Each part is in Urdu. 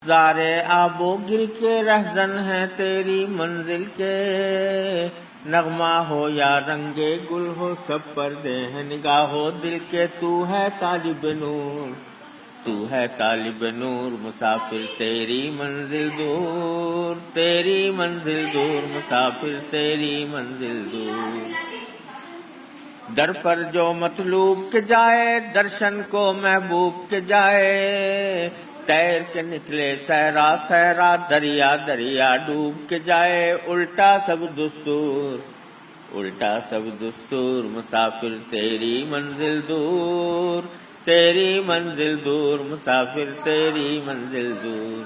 زارے آب و گل کے رہزن ہیں تیری منزل کے، نغمہ ہو یا رنگے گل ہو سب پردے ہیں نگاہ و دل کے، تو ہے طالب نور، تو ہے طالب نور، مسافر تیری منزل دور، تیری منزل دور، مسافر تیری منزل دور۔ در پر جو مطلوب کے جائے، درشن کو محبوب کے جائے، تیر کے نکلے صحرا صحرا، دریا دریا ڈوب کے جائے، الٹا سب دستور، الٹا سب دستور، مسافر تیری منزل دور، تیری منزل دور، مسافر تیری منزل دور۔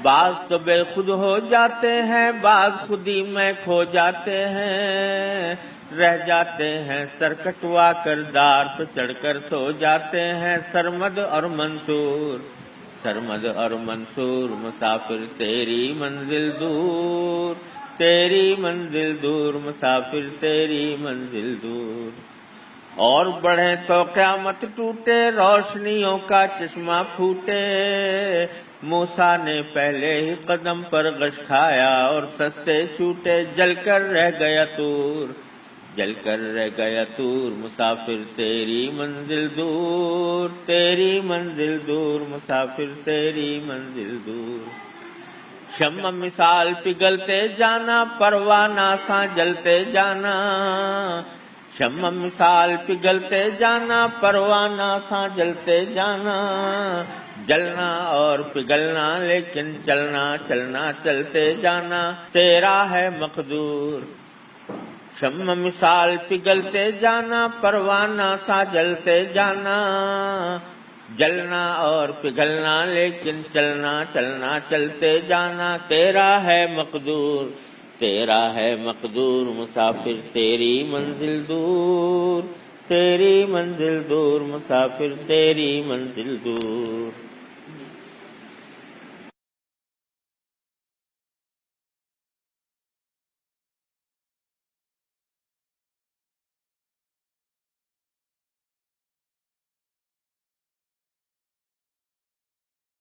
بعض تو بے خود ہو جاتے ہیں، بعض خودی میں کھو جاتے ہیں، رہ جاتے ہیں سر کٹوا کر، دار پہ چڑھ کر سو جاتے ہیں، سرمد اور منصور، سرمد اور منصور، مسافر تیری منزل دور، تیری منزل دور، مسافر تیری منزل دور۔ اور بڑھے تو قیامت ٹوٹے، روشنیوں کا چشمہ پھوٹے، موسیٰ نے پہلے ہی قدم پر غش کھایا، اور سستے چھوٹے، جل کر رہ گیا طور، جل کر رہ گیا طور، مسافر تیری منزل دور، تیری منزل دور، مسافر تیری منزل دور۔ شمع مثال پگھلتے جانا، پروانہ سا جلتے جانا، شمع مثال پگھلتے جانا، پروانہ سا جلتے جانا، جلنا اور پگھلنا لیکن چلنا چلنا چلتے جانا، تیرا ہے مقدور۔ شمع مثال پگھلتے جانا، پروانہ سا جلتے جانا، جلنا اور پگھلنا لیکن چلنا چلنا چلتے جانا، تیرا ہے مقدور، تیرا ہے مقدور، مسافر تیری منزل دور، تیری منزل دور، مسافر تیری منزل دور۔